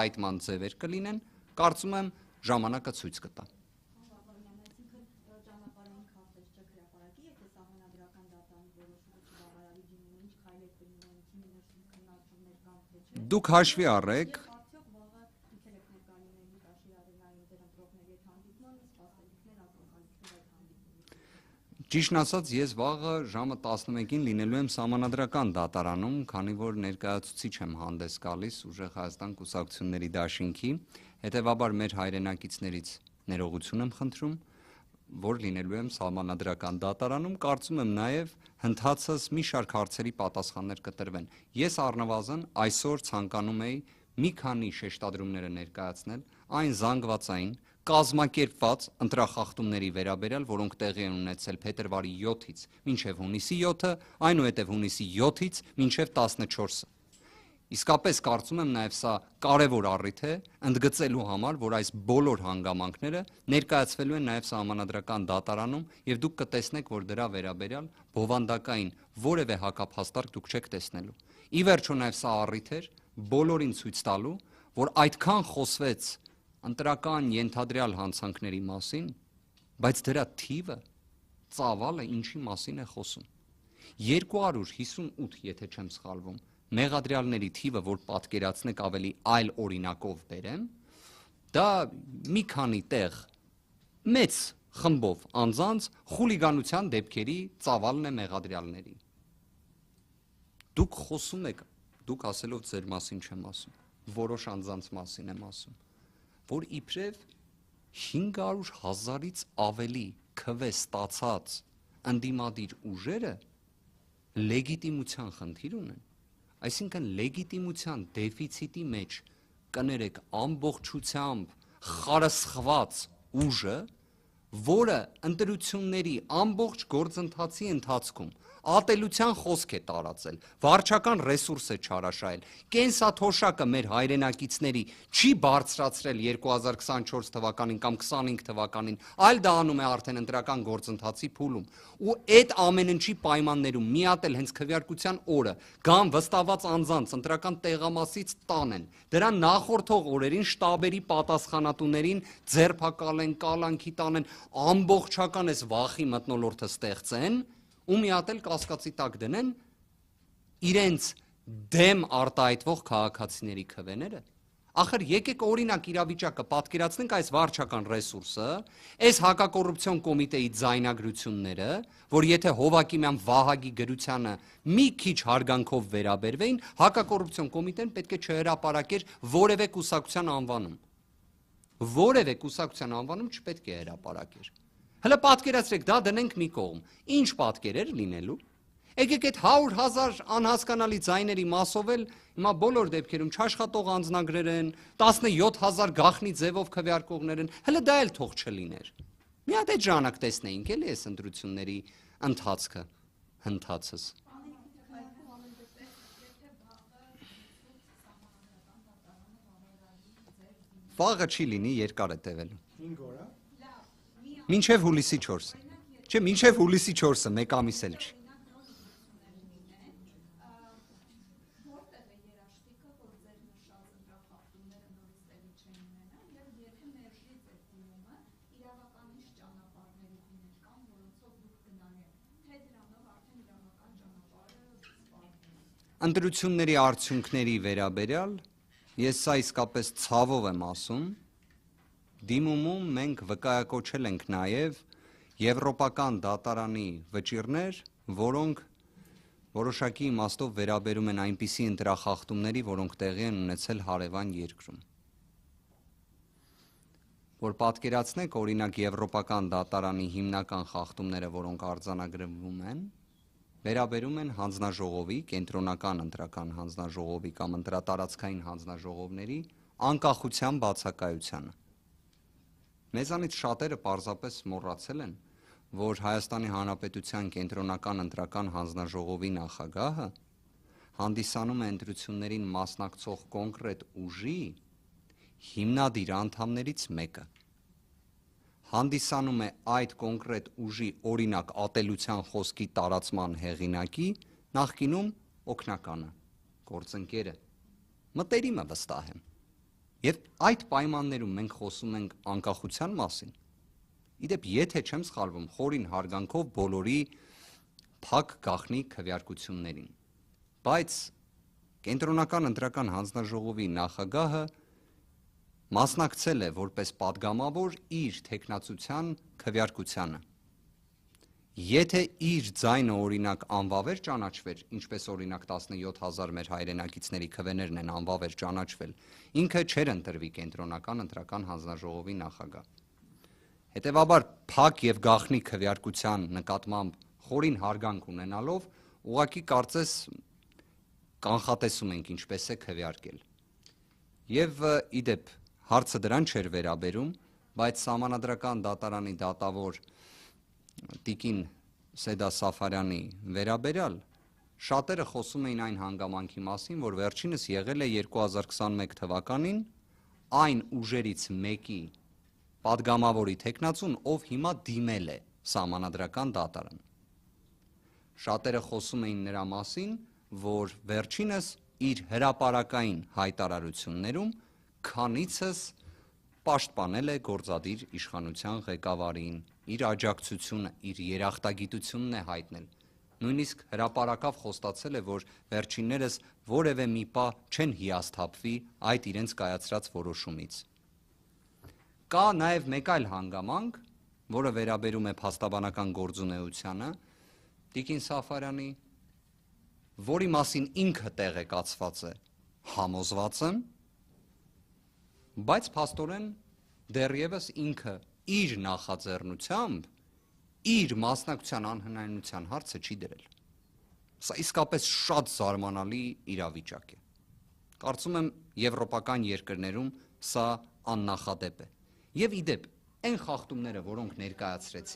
այդման ձևեր կլինեն, կարծում եմ ժամանակը ցույց կտա։ Դուք հաշվի առեք, ճիշտն ասած, ես վաղը ժամը 11-ին լինելու եմ Սահմանադրական դատարանում, քանի որ ներկայացուցիչ եմ հանդես գալիս Ուժեղ Հայաստան կուսակցությունների դաշինքի, հետևաբար մեր հայրենակիցներից ներողություն եմ խնդրում, որ լինելու եմ Սահմանադրական դատարանում, կարծում եմ նաև հնդածս մի շարք հարցերի պատասխաններ կտրվեն։ Ես առնվազն այսօր ցանկանում էի մի քանի շեշտադրումները ներկայացնել այն զանգվածային կազմակերպված ընտրախախտումների վերաբերյալ, որոնք տեղի են ունեցել փետրվարի 7-ից մինչև հունիսի 7-ը, այնուհետև հունիսի 7-ից մինչև 14-ը։ Իսկապես կարծում եմ նաև սա կարևոր առիթ է ընդգծելու համար, որ այս բոլոր հանգամանքները ներկայացվելու են նաև Սահմանադրական դատարանում եւ դուք կտեսնեք, որ դրա վերաբերյալ բովանդակային որևէ հակափաստարկ դուք չեք տեսնելու։ Ի վերջո նաև սա առիթ էր բոլորին ցույց տալու, որ այդքան խոսվեց ընտրական ենթադրյալ հանցանքների մասին, բայց դրա թիվը, ծավալը ինչի մասին է խոսում։ 258, եթե չեմ սխալվում, մեղադրյալների թիվը, որ պատկերացնեք ավելի այլ օրինակով բերեմ, դա մի քանի տեղ մեծ խմբով անձանց խուլիգանության դեպքերի ծավալն է մեղադրյալների։ Դուք խոսում եք, դուք ասելով ձեր մասին չեմ ասում, որոշ անձանց մասին եմ ասում, որ իբրև 500,000-ից ավելի քվե ստացած ընդդիմադիր ուժերը լեգիտիմության խնդիր ունեն, այսինքն լեգիտիմության դեֆիցիտի մեջ կներեք ամբողջությամբ խարսխված ուժը, որը ընտրությունների ամբողջ գործընթացի ընթացքում ատելության խոսք է տարածել, վարչական ռեսուրս է չարաշահել, կենսաթոշակը մեր հայրենակիցների չի բարձրացրել 2024 թվականին կամ 25 թվականին, այլ դա անում է արդեն ընտրական գործընթացի փուլում, ու այդ ամեն ինչի պայմաններում մի հատ էլ հենց քվեարկության օրը գան վստահված անձանց ընտրական տեղամասից տանեն, դրան նախորդող օրերին շտաբերի պատասխանատուներին ձերբակալեն, կալանքի տանեն, ամբողջական այս վախի մթնոլորտը ստեղծեն, ու մի հատ էլ կասկածի տակ դնեն իրենց դեմ արտահայտվող քաղաքացիների քվեները։ Ախր եկեք օրինակ իրավիճակը պատկերացնենք այս վարչական ռեսուրսը, այս հակակոռուպցիոն կոմիտեի ձայնագրությունները, որ եթե Հովակիմյան Վահագի գրությանը մի քիչ հարգանքով վերաբերվեին, հակակոռուպցիոն կոմիտեն պետք է չհրապարակեր որևէ կուսակցության անվանում։ Որևէ կուսակցության անվանում չպետք է հրապարակեր։ Հələ պատկերացրեք, դա դնենք մի կողմ, ինչ պատկերեր լինելու, եկեք այդ 100,000 անհասկանալի ձայների մասով էլ հիմա բոլոր դեպքերում չաշխատող անձնագրեր են, 17,000 գաղտնի ձևով քվեարկողներ են, հələ դա էլ թող չլիներ։ Մի հատ այդ ժամանակ տեսնեինք էլի այս ընտրությունների ընթացքը, հնդածս։ Վաղը չի լինի, երկար է տևելու։ 5 օր է։ Մինչև հուլիսի 4-ը։ Չէ, մինչև հուլիսի 4-ը, մեկ ամիս էլ չի։ Ընտրությունների արդյունքների վերաբերյալ ես սա իսկապես ցավով եմ ասում, դիմումում մենք վկայակոչել ենք նաև Եվրոպական դատարանի վճիռներ, որոնք որոշակի իմաստով վերաբերում են այնպիսի ընտրախախտումների, որոնք տեղի են ունեցել հարևան երկրում։ Որ պատկերացնեք, օրինակ Եվրոպական դատարանի հիմնական խախտումները, որոնք արձանագրվում են, վերաբերում են հանձնաժողովի, կենտրոնական ընտրական հանձնաժողովի կամ ընտրատարածքային հանձնաժողովների անկախության բացակայությանը։ Մեզանից շատերը պարզապես մոռացել են, որ Հայաստանի Հանրապետության կենտրոնական ընտրական հանձնաժողովի նախագահը հանդիսանում է ընտրություններին մասնակցող կոնկրետ ուժի հիմնադիր անդամներից մեկը։ Հանդիսանում է այդ կոնկրետ ուժի օրինակ ատելության խոսքի տարածման հեղինակի նախկինում օգնականը, գործընկերը, մտերիմը վստահ եմ։ Եվ այդ պայմաններում մենք խոսում ենք անկախության մասին։ Իդեպ, եթե չեմ սխալվում, խորին հարգանքով բոլորի փակ գաղտնի քվեարկություններին։ Բայց Կենտրոնական ընտրական հանձնաժողովի նախագահը մասնակցել է որպես падգամավոր իր թեկնածության քվեարկությանը։ Եթե իր ձայնը օրինակ անվավեր ճանաչվեր, ինչպես օրինակ 17,000 մեր հայրենակիցների քվեներն են անվավեր ճանաչվել, ինքը չէր ընտրվի Կենտրոնական ընտրական հանձնաժողովի նախագահ։ Հետևաբար փակ եւ գաղտնի քվեարկության նկատմամբ խորին հարգանք ունենալով, ուղղակի կարծես կանխատեսում ենք ինչպես է քվեարկել։ Եվ իդեպ հարցը դրան չէր վերաբերում, բայց Սահմանադրական դատարանի դատավոր տիկին Սեդա Սաֆարյանի վերաբերյալ շատերը խոսում էին այն հանգամանքի մասին, որ վերջինս եղել է 2021 թվականին այն ուժերից մեկի падգամավորի թեկնածուն, ով հիմա դիմել է Սահմանադրական դատարան։ Շատերը խոսում էին նրա մասին, որ վերջինս իր հրապարակային հայտարարություններում քանիցս պաշտպանել է գործադիր իշխանության ղեկավարին, իր աջակցությունը, իր երախտագիտությունն է հայտնել, նույնիսկ հրապարակավ խոստացել է, որ վերջիններս որևէ մի պահ չեն հիասթափվի այդ իրենց կայացրած որոշումից։ Կա նաև մեկ այլ հանգամանք, որը վերաբերում է փաստաբանական գործունեությանը տիկին Սաֆարյանի, որի մասին ինքը տեղեկացված է, համոզված եմ, բայց փաստորեն դեռևս ինքը իր նախաձեռնությամբ իր մասնակցության անհնարինության հարցը չի դրել։ Սա իսկապես շատ զարմանալի իրավիճակ է։ Կարծում եմ եվրոպական երկրներում սա աննախադեպ է։ Եվ իդեպ, այն խախտումները, որոնք ներկայացրեցի,